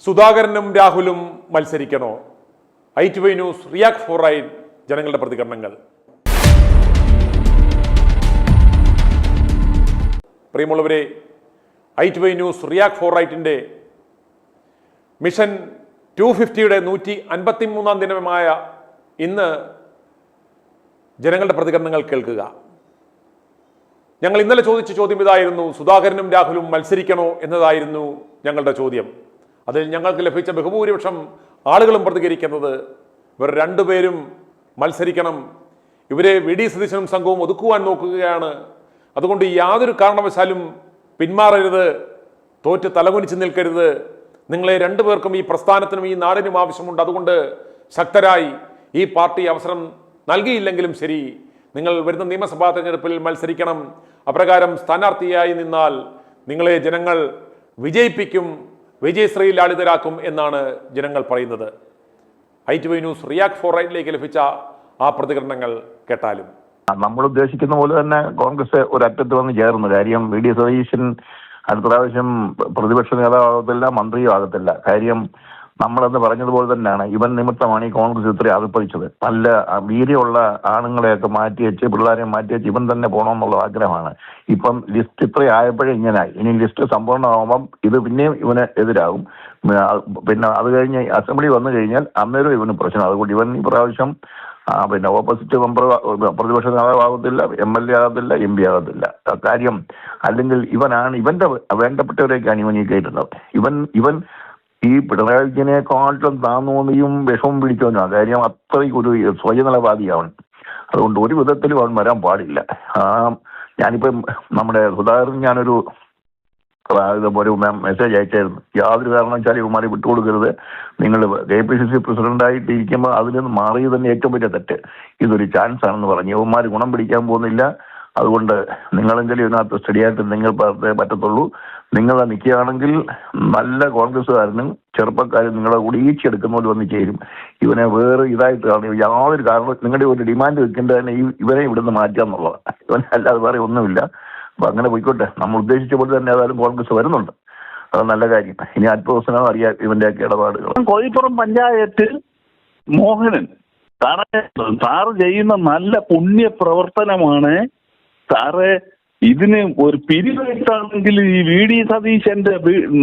സുധാകരനും രാഹുലും മത്സരിക്കണോ? ITV news react for right ജനങ്ങളുടെ പ്രതികരണങ്ങൾ. പ്രിയമുള്ളവരെ, ITV ന്യൂസ് റിയാക്ട് ഫോർ റൈറ്റിൻ്റെ മിഷൻ 250യുടെ 153-ാം ദിനമായ ഇന്ന് ജനങ്ങളുടെ പ്രതികരണങ്ങൾ കേൾക്കുക. ഞങ്ങൾ ഇന്നലെ ചോദിച്ച ചോദ്യം ഇതായിരുന്നു: സുധാകരനും രാഹുലും മത്സരിക്കണോ എന്നതായിരുന്നു ഞങ്ങളുടെ ചോദ്യം. അതിൽ ഞങ്ങൾക്ക് ലഭിച്ച ബഹുഭൂരിപക്ഷം ആളുകളും പ്രതികരിക്കുന്നത് ഇവർ രണ്ടുപേരും മത്സരിക്കണം, ഇവരെ VD സതീശനും സംഘവും ഒതുക്കുവാൻ നോക്കുകയാണ്, അതുകൊണ്ട് യാതൊരു കാരണവശാലും പിന്മാറരുത്, തോറ്റ് തലകുനിച്ച് നിൽക്കരുത്, നിങ്ങളെ രണ്ടുപേർക്കും ഈ പ്രസ്ഥാനത്തിനും ഈ നാടിനും ആവശ്യമുണ്ട്, അതുകൊണ്ട് ശക്തരായി ഈ പാർട്ടി അവസരം നൽകിയില്ലെങ്കിലും ശരി നിങ്ങൾ വരുന്ന നിയമസഭാ തെരഞ്ഞെടുപ്പിൽ മത്സരിക്കണം, അപ്രകാരം സ്ഥാനാർത്ഥിയായി നിന്നാൽ നിങ്ങളെ ജനങ്ങൾ വിജയിപ്പിക്കും, വിജയശ്രീ ലാളിതരാക്കും എന്നാണ് ജനങ്ങൾ പറയുന്നത്. ITV ന്യൂസ് റിയാക്ട് ഫോർ റൈറ്റിലേക്ക് ലഭിച്ച ആ പ്രതികരണങ്ങൾ കേട്ടാലും. നമ്മൾ ഉദ്ദേശിക്കുന്ന പോലെ തന്നെ കോൺഗ്രസ് ഒരറ്റത്ത് വന്ന് ചേർന്നു. കാര്യം VD സതീശൻ അടുത്ത പ്രാവശ്യം പ്രതിപക്ഷ നേതാവാകത്തില്ല, മന്ത്രിയും ആകത്തില്ല. കാര്യം നമ്മളെന്ന് പറഞ്ഞതുപോലെ തന്നെയാണ്, ഇവൻ നിമിത്തമാണ് ഈ കോൺഗ്രസ് ഇത്രയും അകപ്പതിച്ചത്. നല്ല വീര്യമുള്ള ആണുങ്ങളെയൊക്കെ മാറ്റിവെച്ച്, പിള്ളേരെ മാറ്റിവെച്ച് ഇവൻ തന്നെ പോകണമെന്നുള്ള ആഗ്രഹമാണ്. ഇപ്പം ലിസ്റ്റ് ഇത്രയും ആയപ്പോഴേ ഇങ്ങനായി. ഇനി ലിസ്റ്റ് സമ്പൂർണ്ണമാകുമ്പം ഇത് പിന്നെയും ഇവന് എതിരാകും. പിന്നെ അത് കഴിഞ്ഞ് അസംബ്ലി വന്നു കഴിഞ്ഞാൽ അന്നേരം ഇവന് പ്രശ്നം. അതുകൊണ്ട് ഇവൻ ഈ പ്രാവശ്യം പിന്നെ ഓപ്പോസിറ്റ് മെമ്പർ പ്രതിപക്ഷ നേതാവാകത്തില്ല, MLA ആകത്തില്ല, MP ആകത്തില്ല. കാര്യം അല്ലെങ്കിൽ ഇവന്റെ വേണ്ടപ്പെട്ടവരേക്കാണ് ഇവൻ ഈ കയറ്റുന്നത്. ഇവൻ ഈ പിണറായി വിജയനെക്കാട്ടിലും താന്നോന്നിയും വിഷമം പിടിച്ചവനാണ്. കാര്യം അത്രയ്ക്ക് ഒരു സ്വയനലവാദിയാണ്. അതുകൊണ്ട് ഒരു വിധത്തിലും അവൻ വരാൻ പാടില്ല. ഞാനിപ്പം നമ്മുടെ സുധാകരൻ ഞാനൊരു മെസ്സേജ് അയച്ചായിരുന്നു. യാതൊരു കാരണം വെച്ചാൽ ഇവന്മാരെ വിട്ടുകൊടുക്കരുത്, നിങ്ങൾ KPCC പ്രസിഡന്റായിട്ട് ഇരിക്കുമ്പോൾ അതിൽ നിന്ന് മാറിയത് തന്നെ ഏറ്റവും വലിയ തെറ്റ്, ഇതൊരു ചാൻസ് ആണെന്ന് പറഞ്ഞു. ഇവന്മാർ ഗുണം പിടിക്കാൻ പോകുന്നില്ല, അതുകൊണ്ട് നിങ്ങളെങ്കിലും ഇതിനകത്ത് സ്റ്റഡിയായിട്ട് നിങ്ങൾ പറ്റത്തുള്ളൂ. നിങ്ങൾ നിൽക്കുകയാണെങ്കിൽ നല്ല കോൺഗ്രസ്സുകാരനും ചെറുപ്പക്കാരും നിങ്ങളെ കൂടി ഈച്ചെടുക്കുന്നവർ വന്ന് ചേരും. ഇവനെ വേറെ ഇതായിട്ട് കാണും. യാതൊരു കാരണം നിങ്ങളുടെ ഒരു ഡിമാൻഡ് വെക്കേണ്ടത് തന്നെ ഇവനെ ഇവിടുന്ന് മാറ്റുക എന്നുള്ളതാണ്. ഇവനെ അല്ലാതെ വേറെ ഒന്നുമില്ല. അപ്പൊ അങ്ങനെ പോയിക്കോട്ടെ. നമ്മൾ ഉദ്ദേശിച്ച പോലെ തന്നെ ഏതായാലും കോൺഗ്രസ് വരുന്നുണ്ട്, അത് നല്ല കാര്യം. ഇനി അടുത്ത ദിവസം അറിയാം ഇവന്റെയൊക്കെ ഇടപാടുകൾ. കോഴിപ്പുറം പഞ്ചായത്തിൽ മോഹനൻ സാറ് ചെയ്യുന്ന നല്ല പുണ്യ പ്രവർത്തനമാണ് സാറ്. ഇതിന് ഒരു പിരിവായിട്ടാണെങ്കിൽ ഈ VD സതീശന്റെ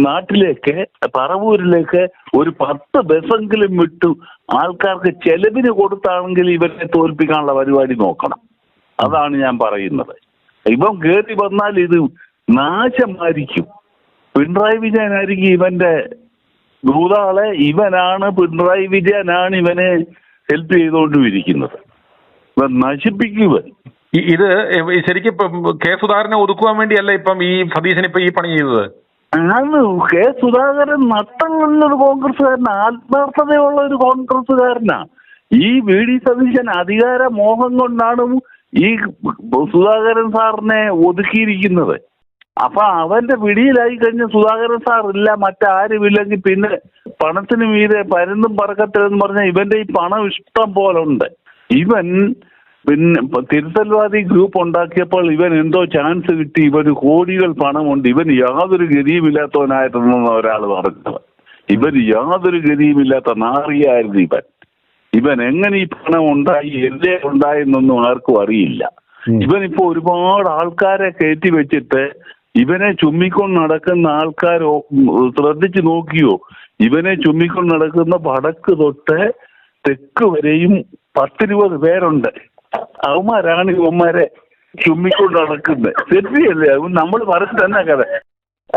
നാട്ടിലേക്ക്, പറവൂരിലേക്ക് ഒരു 10 ബസ്സെങ്കിലും വിട്ടു ആൾക്കാർക്ക് ചെലവിന് കൊടുത്താണെങ്കിൽ ഇവരെ തോൽപ്പിക്കാനുള്ള പരിപാടി നോക്കണം. അതാണ് ഞാൻ പറയുന്നത്. ഇവൻ കയറി വന്നാൽ ഇത് നാശമായിരിക്കും. പിണറായി വിജയനായിരിക്കും ഇവന്റെ ദൂതാളെ. പിണറായി വിജയനാണ് ഇവനെ ഹെൽപ്പ് ചെയ്തുകൊണ്ടിരിക്കുന്നത്. ഇവൻ നശിപ്പിക്കുവൻ. ഇത് ശരിക്കും കെ സുധാകരനെ ഒതുക്കുവാൻ വേണ്ടിയല്ല ഇപ്പം ഈ സതീശൻ ഇപ്പൊ ഈ പണി ചെയ്തത്. കെ സുധാകരൻ നട്ടം കൊണ്ടൊരു കോൺഗ്രസ്സുകാരനാ, ആത്മാർത്ഥതയുള്ള ഒരു കോൺഗ്രസ്സുകാരനാ. ഈ VD സതീശൻ അധികാര മോഹം കൊണ്ടാണ് ഈ സുധാകരൻ സാറിനെ ഒതുക്കിയിരിക്കുന്നത്. അപ്പൊ അവന്റെ പിടിയിലായി കഴിഞ്ഞ സുധാകരൻ സാർ ഇല്ല, മറ്റാരുമില്ലെങ്കിൽ പിന്നെ പണത്തിന് മീതെ പരുന്തും പറക്കത്തില്ലെന്ന് പറഞ്ഞാൽ ഇവന്റെ ഈ പണം ഇഷ്ടം പോലെ ഉണ്ട്. ഇവൻ പിന്നെ തിരുത്തൽവാദി ഗ്രൂപ്പ് ഉണ്ടാക്കിയപ്പോൾ ഇവൻ എന്തോ ചാൻസ് കിട്ടി, ഇവന് കോടികൾ പണമുണ്ട്, ഇവന് യാതൊരു ഗതിയുമില്ലാത്തവനായിട്ടെന്നാണ് ഒരാൾ പറഞ്ഞത്. ഇവന് യാതൊരു ഗതിയുമില്ലാത്ത നാറിയായിരുന്നു ഇവൻ എങ്ങനെ ഈ പണം ഉണ്ടായി, എല്ലേ ഉണ്ടായെന്നൊന്നും ആർക്കും അറിയില്ല. ഇവനിപ്പോ ഒരുപാട് ആൾക്കാരെ കയറ്റി വെച്ചിട്ട് ഇവനെ ചുമ്മിക്കൊണ്ട് നടക്കുന്ന ആൾക്കാർ ശ്രദ്ധിച്ചു നോക്കിയോ? ഇവനെ ചുമ്മിക്കൊണ്ട് നടക്കുന്ന വടക്ക് തൊട്ട് തെക്ക് വരെയും 10-20 പേരുണ്ട്. അവന്മാരാണ് ഇവന്മാരെ ചുമ്മിക്കൊണ്ട് നടക്കുന്നത്. ശരിയല്ലേ? നമ്മൾ പറഞ്ഞു തന്നെ കഥ.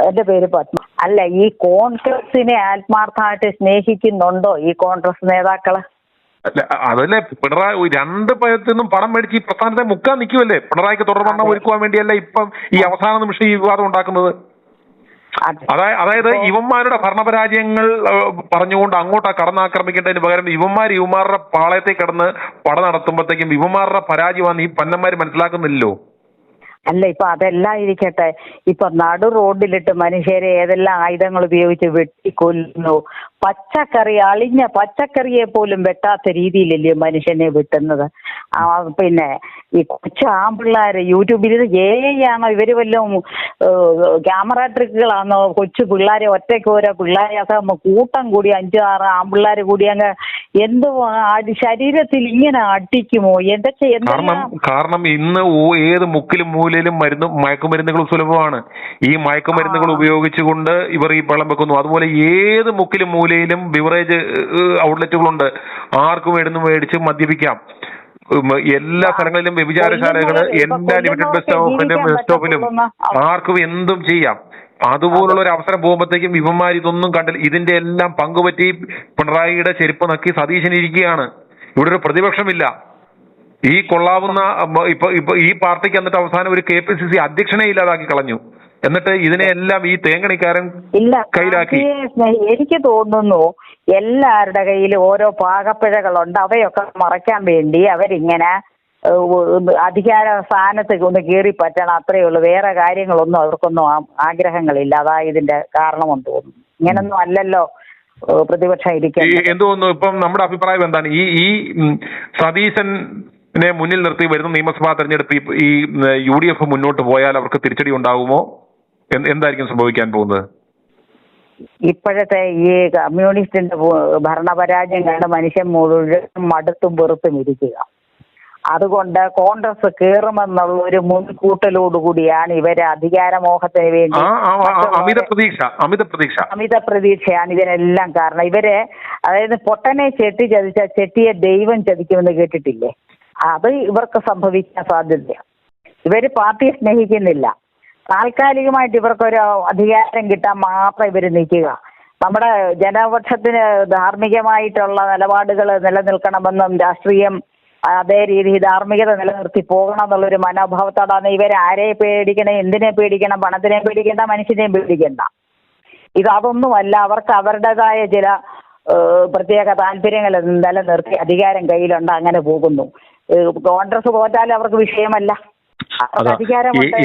എന്റെ പേര് പത്മ. അല്ല, ഈ കോൺഗ്രസിനെ ആത്മാർത്ഥമായിട്ട് സ്നേഹിക്കുന്നുണ്ടോ ഈ കോൺഗ്രസ് നേതാക്കള്? അതല്ലേ പിണറായി രണ്ട് പേരത്തിൽ നിന്നും പണം മേടിച്ച് ഈ പ്രസ്ഥാനത്തെ മുക്കാൻ നിൽക്കുമല്ലേ? പിണറായിക്ക് തുടർഭരണം ഒരുക്കുവാൻ വേണ്ടിയല്ല ഇപ്പം ഈ അവസാന നിമിഷം ഈ വിവാദം ഉണ്ടാക്കുന്നത്. അതായത് ഇവന്മാരുടെ ഭരണപരാജയങ്ങൾ പറഞ്ഞുകൊണ്ട് അങ്ങോട്ട് കടന്നാക്രമിക്കേണ്ടതിന് പകരം ഇവന്മാരുടെ പാളയത്തെ കിടന്ന് പട നടത്തുമ്പോഴത്തേക്കും ഇവന്മാരുടെ പരാജയമാണ് ഈ പന്നന്മാര് മനസ്സിലാക്കുന്നില്ലല്ലോ. അല്ല ഇപ്പൊ അതെല്ലാം ഇരിക്കട്ടെ, ഇപ്പൊ നടു റോഡിലിട്ട് മനുഷ്യരെ ഏതെല്ലാം ആയുധങ്ങൾ ഉപയോഗിച്ച് വെട്ടിക്കൊല്ലുന്നു. പച്ചക്കറി, അളിഞ്ഞ പച്ചക്കറിയെ പോലും വെട്ടാത്ത രീതിയിലല്ലേ മനുഷ്യനെ വെട്ടുന്നത്. പിന്നെ ഈ കൊച്ചു ആമ്പിള്ളാര് യൂട്യൂബിൽ ആണോ ഇവര് വല്ലതും ക്യാമറ ട്രിക്കുകളാണോ? കൊച്ചു പിള്ളേരെ ഒറ്റയ്ക്ക് ഓരോ പിള്ളേരെയൊക്കെ കൂട്ടം കൂടി 5-6 ആമ്പിള്ളാര് കൂടി അങ്ങ് എന്തോ ശരീരത്തിൽ ഇങ്ങനെ അടിക്കുമോ? എന്തൊക്കെ കാരണം ഇന്ന് ഏത് മുക്കിലും മൂലയിലും മയക്കുമരുന്നുകൾ സുലഭമാണ്. ഈ മയക്കുമരുന്നുകൾ ഉപയോഗിച്ചുകൊണ്ട് ഇവർ ഈ വെള്ളം വെക്കുന്നു. അതുപോലെ ഏത് മുക്കിലും മൂലയിലും ബിവറേജ് ഔട്ട്ലെറ്റുകളുണ്ട്. ആർക്കും മേടിച്ച് മദ്യപിക്കാം. എല്ലാ സ്ഥലങ്ങളിലും വ്യഭിചാരശാലകള്, എല്ലാ ലിമിറ്റഡ് ബസ് സ്റ്റോപ്പിലും ആർക്കും എന്തും ചെയ്യാം. അതുപോലുള്ള ഒരു അവസരം പോകുമ്പോഴത്തേക്കും ഇവന്മാർ ഇതൊന്നും കണ്ടില്ല. ഇതിന്റെ എല്ലാം പങ്കുപറ്റി പിണറായിയുടെ ചെരുപ്പ് നക്കി സതീശനിരിക്കുകയാണ്. ഇവിടെ ഒരു പ്രതിപക്ഷമില്ല. ഈ കൊള്ളാവുന്ന ഇപ്പൊ ഈ പാർട്ടിക്ക് എന്നിട്ട് അവസാനം ഒരു KPCC അധ്യക്ഷനെ ഇല്ലാതാക്കി കളഞ്ഞു. എന്നിട്ട് ഇതിനെല്ലാം ഈ തേങ്ങണിക്കാരൻ കയ്യിലാക്കി. എനിക്ക് തോന്നുന്നു എല്ലാവരുടെ കയ്യിൽ ഓരോ പാകപ്പിഴകളുണ്ട്. അവയൊക്കെ മറയ്ക്കാൻ വേണ്ടി അവരിങ്ങനെ അധികാര സ്ഥാനത്ത് ഒന്ന് കയറി പറ്റണം, അത്രയേ ഉള്ളൂ. വേറെ കാര്യങ്ങളൊന്നും അവർക്കൊന്നും ആഗ്രഹങ്ങളില്ല. അതാ ഇതിന്റെ കാരണമെന്ന് തോന്നുന്നു. ഇങ്ങനൊന്നും അല്ലല്ലോ പ്രതിപക്ഷം ഇരിക്കുന്നത്. എന്ത് തോന്നുന്നു? ഇപ്പം നമ്മുടെ അഭിപ്രായം എന്താണ്? ഈ സതീശനെ മുന്നിൽ നിർത്തി വരുന്ന നിയമസഭാ തെരഞ്ഞെടുപ്പ് ഈ UDF മുന്നോട്ട് പോയാൽ അവർക്ക് തിരിച്ചടി ഉണ്ടാകുമോ? എന്തായിരിക്കും സംഭവിക്കാൻ പോകുന്നത്? ഇപ്പോഴത്തെ ഈ കമ്മ്യൂണിസ്റ്റിന്റെ ഭരണപരാജയം കണ്ട് മനുഷ്യൻ മുഴുവൻ മടുത്തും വെറുത്തും ഇരിക്കുക. അതുകൊണ്ട് കോൺഗ്രസ് കയറുമെന്നുള്ള ഒരു മുൻകൂട്ടലോടുകൂടിയാണ് ഇവര് അധികാരമോഹത്തിന് വേണ്ടി അമിത പ്രതീക്ഷയാണ് ഇതിനെല്ലാം കാരണം. ഇവര് അതായത് പൊട്ടനെ ചെട്ടി ചതിച്ച ചെട്ടിയെ ദൈവം ചതിക്കുമെന്ന് കേട്ടിട്ടില്ലേ? അത് ഇവർക്ക് സംഭവിക്കാൻ സാധ്യതയാണ്. ഇവര് പാർട്ടിയെ സ്നേഹിക്കുന്നില്ല. താൽക്കാലികമായിട്ട് ഇവർക്കൊരു അധികാരം കിട്ടാൻ മാത്രം ഇവർ നിൽക്കുക. നമ്മുടെ ജനപക്ഷത്തിന് ധാർമ്മികമായിട്ടുള്ള നിലപാടുകൾ നിലനിൽക്കണമെന്നും രാഷ്ട്രീയം അതേ രീതി ധാർമ്മികത നിലനിർത്തി പോകണം എന്നുള്ളൊരു മനോഭാവത്തോടാണ് ഇവർ. ആരെ പേടിക്കണം, എന്തിനെ പേടിക്കണം? പണത്തിനെ പേടിക്കേണ്ട, മനുഷ്യനെയും പേടിക്കേണ്ട. അതൊന്നുമല്ല. അവർക്ക് അവരുടേതായ ചില പ്രത്യേക താല്പര്യങ്ങൾ നിലനിർത്തി അധികാരം കയ്യിലുണ്ട്, അങ്ങനെ പോകുന്നു. കോൺഗ്രസ് തോറ്റാലും അവർക്ക് വിഷയമല്ല.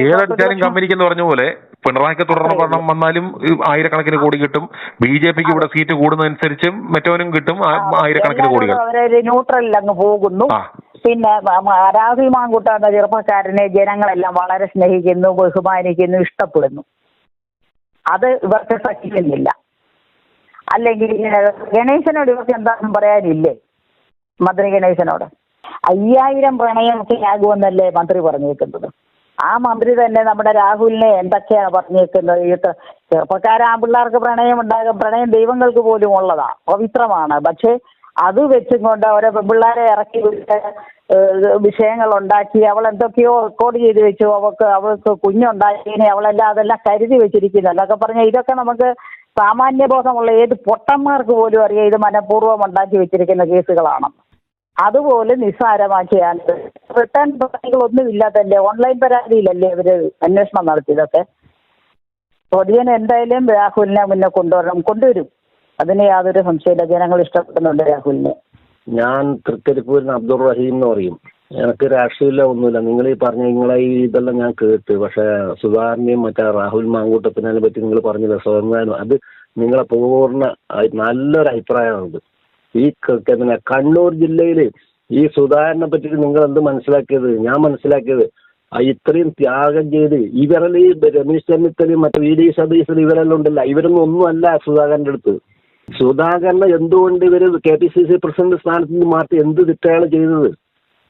ഏതടിച്ചാലും കമ്പനിക്ക് എന്ന് പറഞ്ഞ പോലെ പിണറായിക്ക് തുടർന്ന് ഭരണം വന്നാലും ആയിരക്കണക്കിന് കോടി കിട്ടും. BJPക്ക് ഇവിടെ സീറ്റ് കൂടുന്നതനുസരിച്ചും മറ്റവനും കിട്ടും ആയിരക്കണക്കിന് കോടികൾ. ന്യൂട്രലിൽ അങ്ങ് പോകുന്നു. പിന്നെ രാഹുൽ മാങ്കൂട്ട എന്ന ചെറുപ്പക്കാരനെ ജനങ്ങളെല്ലാം വളരെ സ്നേഹിക്കുന്നു, ബഹുമാനിക്കുന്നു, ഇഷ്ടപ്പെടുന്നു. അത് ഇവർക്ക് സഹിക്കുന്നില്ല. അല്ലെങ്കിൽ ഗണേശനോട് ഇവർക്ക് എന്താണെന്നും പറയാനില്ലേ? മന്ത്രി ഗണേശനോട് 5000 പ്രണയമൊക്കെ ആകുമെന്നല്ലേ മന്ത്രി പറഞ്ഞേക്കുന്നത്? ആ മന്ത്രി തന്നെ നമ്മുടെ രാഹുലിനെ എന്തൊക്കെയാണ് പറഞ്ഞേക്കുന്നത്? ചെറുപ്പക്കാരാമ്പിള്ളേർക്ക് പ്രണയം ഉണ്ടാകും. പ്രണയം ദൈവങ്ങൾക്ക് പോലും ഉള്ളതാ, പവിത്രമാണ്. പക്ഷെ അത് വെച്ചും കൊണ്ട് ഓരോ പെൺപിള്ളേരെ ഇറക്കി വിഷയങ്ങൾ ഉണ്ടാക്കി അവൾ എന്തൊക്കെയോ റെക്കോർഡ് ചെയ്ത് വെച്ചു, അവൾക്ക് കുഞ്ഞുണ്ടാക്കിയതിനെ അവളെല്ലാം അതെല്ലാം കരുതി വെച്ചിരിക്കുന്നു എന്നൊക്കെ പറഞ്ഞാൽ ഇതൊക്കെ നമുക്ക് സാമാന്യബോധമുള്ള ഏത് പൊട്ടന്മാർക്ക് പോലും അറിയാം ഇത് മനഃപൂർവ്വം ഉണ്ടാക്കി വെച്ചിരിക്കുന്ന കേസുകളാണ്. അതുപോലെ നിസ്സാരമാക്കിയാണ്. റിട്ടേൺ പരാതികളൊന്നുമില്ല തന്നെ, ഓൺലൈൻ പരാതിയിലല്ലേ ഇവര് അന്വേഷണം നടത്തിയതൊക്കെ. പൊടിയൻ എന്തായാലും രാഹുലിനെ മുന്നേ കൊണ്ടുവരും. അതിന് യാതൊരു സംശയമില്ല. ജനങ്ങൾ ഇഷ്ടപ്പെടുന്നുണ്ട് രാഹുലിനെ. ഞാൻ തൃക്കരിപ്പൂരിന് അബ്ദുൾ റഹീം എന്ന് പറയും. എനിക്ക് രാഷ്ട്രീയമില്ല, ഒന്നുമില്ല. നിങ്ങൾ ഈ പറഞ്ഞ നിങ്ങളെ ഇതെല്ലാം ഞാൻ കേട്ട്. പക്ഷെ സുധാകരനെയും മറ്റേ രാഹുൽ മാങ്കൂട്ടത്തിനെ പറ്റി നിങ്ങൾ പറഞ്ഞത് സ്വന്തം അത് നിങ്ങളെ പൂർണ്ണ നല്ലൊരു അഭിപ്രായമാണത്. ഈ കണ്ണൂർ ജില്ലയിൽ ഈ സുധാകരനെ പറ്റി നിങ്ങൾ എന്ത് മനസ്സിലാക്കിയത്? ഞാൻ മനസ്സിലാക്കിയത് ഇത്രയും ത്യാഗം ചെയ്ത് ഇവരെല്ലാം ഈ രമേശ് ചെന്നിത്തലയും മറ്റേ VD സതീശൻ ഇവരെല്ലാം ഉണ്ടല്ല, ഇവരൊന്നും ഒന്നുമല്ല സുധാകരന്റെ അടുത്ത്. സുധാകരനെ എന്തുകൊണ്ട് ഇവര് KPCC പ്രസിഡന്റ് സ്ഥാനത്ത് നിന്ന് മാറ്റി എന്ത് തെറ്റാണ് ചെയ്തത്?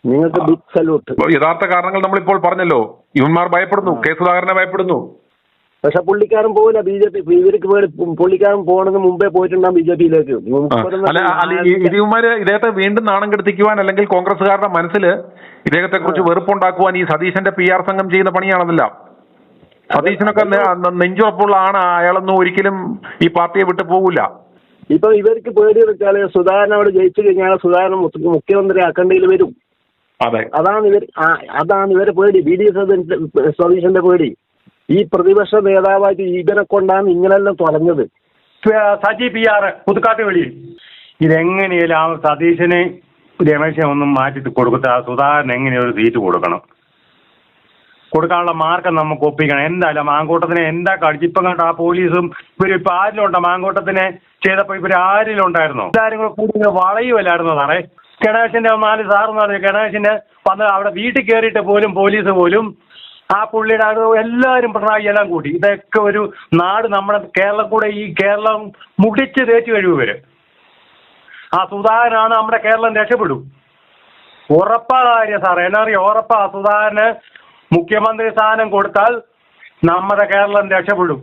നിങ്ങൾക്ക് ബിഗ് സല്യൂട്ട്. യഥാർത്ഥ കാരണങ്ങൾ നമ്മളിപ്പോൾ പറഞ്ഞല്ലോ. ഇവന്മാർ ഭയപ്പെടുന്നു, സുധാകരനെ ഭയപ്പെടുന്നു. പക്ഷെ പുള്ളിക്കാരൻ പോകില്ല. BJP ഇവർക്ക് പുള്ളിക്കാരൻ പോകണമെന്ന് മുമ്പേ പോയിട്ടുണ്ടാകും BJPയിലേക്ക്. ഇവന്മാര് ഇദ്ദേഹത്തെ വീണ്ടും നാണം കെടുത്തിക്കുവാൻ അല്ലെങ്കിൽ കോൺഗ്രസ്സുകാരുടെ മനസ്സിൽ ഇദ്ദേഹത്തെ കുറിച്ച് വെറുപ്പുണ്ടാക്കുവാൻ ഈ സതീശന്റെ PR സംഘം ചെയ്യുന്ന പണിയാണെന്നില്ല. സതീശനൊക്കെ നെഞ്ചുറപ്പുള്ള ആണ്. അയാളൊന്നും ഒരിക്കലും ഈ പാർട്ടിയെ വിട്ടു പോകില്ല. ഇപ്പൊ ഇവർക്ക് പേടി വെച്ചാല് സുധാകരൻ അവിടെ ജയിച്ചു കഴിഞ്ഞാൽ സുധാകരൻ മുഖ്യമന്ത്രി ആക്കേണ്ടതിൽ വരും. അതാണ് ഇവരെ പേടി. VD സതീശന്റെ പേടി. ഈ പ്രതിപക്ഷ നേതാവായിട്ട് ഇവരെ കൊണ്ടാണ് ഇങ്ങനെല്ലാം തുടങ്ങത്. സജി PR പുതുക്കാട്ട് വെളിയിൽ ഇതെങ്ങനെയാലും ആ സതീശനെ രമേശനെ ഒന്നും മാറ്റി കൊടുത്ത സുധാകരൻ എങ്ങനെയൊരു സീറ്റ് കൊടുക്കണം. കൊടുക്കാനുള്ള മാർഗം നമുക്ക് ഒപ്പിക്കണം. എന്തായാലും മാങ്കൂട്ടത്തിനെ എന്താ കാണിച്ചു ഇപ്പം കണ്ട ആ പോലീസും ഇവർ ഇപ്പൊ ആരിലുണ്ടോ മാങ്കൂട്ടത്തിനെ ചെയ്തപ്പോ ഇവർ ആരിലുണ്ടായിരുന്നോ? എല്ലാവരും കൂടെ കൂടി വളയുമല്ലായിരുന്നോ സാറേ? ഗണേശന്റെ 4 സാറെന്ന് പറഞ്ഞു ഗണേശന് വന്ന് അവിടെ വീട്ടിൽ കയറിയിട്ട് പോലും പോലീസ് പോലും ആ പുള്ളിയുടെ അത് എല്ലാവരും പിണറായി എല്ലാം കൂട്ടി. ഇതൊക്കെ ഒരു നാട് നമ്മുടെ കേരളം കൂടെ ഈ കേരളം മുടിച്ച് തേച്ച് കഴിയുവര്. ആ സുധാകരനാണ് നമ്മുടെ കേരളം രക്ഷപ്പെടും. ഉറപ്പാ കാര്യം സാറേ. എന്നറിയോ? ഉറപ്പാ സുധാകരന് മുഖ്യമന്ത്രി സ്ഥാനം കൊടുത്താൽ നമ്മുടെ കേരളം രക്ഷപ്പെടും.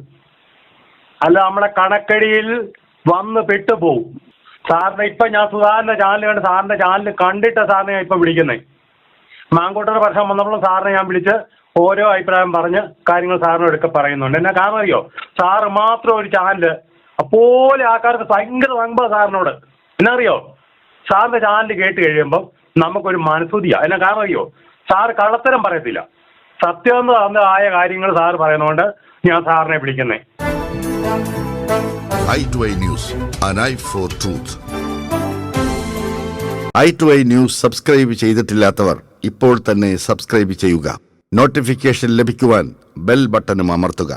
അല്ല നമ്മുടെ കണക്കടിയിൽ വന്ന് പെട്ടുപോകും. സാറിന് ഇപ്പൊ ഞാൻ സുധാകരന്റെ ചാനൽ കണ്ട് സാറിന്റെ ചാനൽ കണ്ടിട്ട് സാറിനെ ഞാൻ ഇപ്പൊ വിളിക്കുന്നത്. മാങ്കൂട്ടയുടെ പ്രശ്നം വന്നപ്പോഴും സാറിനെ ഞാൻ വിളിച്ച് ഓരോ അഭിപ്രായം പറഞ്ഞ് കാര്യങ്ങൾ സാറിനോടൊക്കെ പറയുന്നുണ്ട്. എന്നാ കാരണം അറിയോ? സാറ് മാത്രം ഒരു ചാനല് അപ്പോലെ ആൾക്കാർക്ക് ഭയങ്കര വമ്പ സാറിനോട്. എന്നറിയോ? സാറിന്റെ ചാനൽ കേട്ട് കഴിയുമ്പോൾ നമുക്കൊരു മനസ്സുതിയാ. എന്നാ കാരണം അറിയോ? സാറ് കള്ളത്തരം പറയത്തില്ല. സത്യസന്ധമായ കാര്യങ്ങൾ സാറ് പറയുന്നതുകൊണ്ട് ഞാൻ സാറിനെ വിളിക്കുന്നത്. i2i News, an eye for truth. i2i News subscribe ചെയ്തിട്ടില്ലാത്തവർ ഇപ്പോൾ തന്നെ സബ്സ്ക്രൈബ് ചെയ്യുക. നോട്ടിഫിക്കേഷൻ ലഭിക്കുവാൻ ബെൽ ബട്ടണും അമർത്തുക.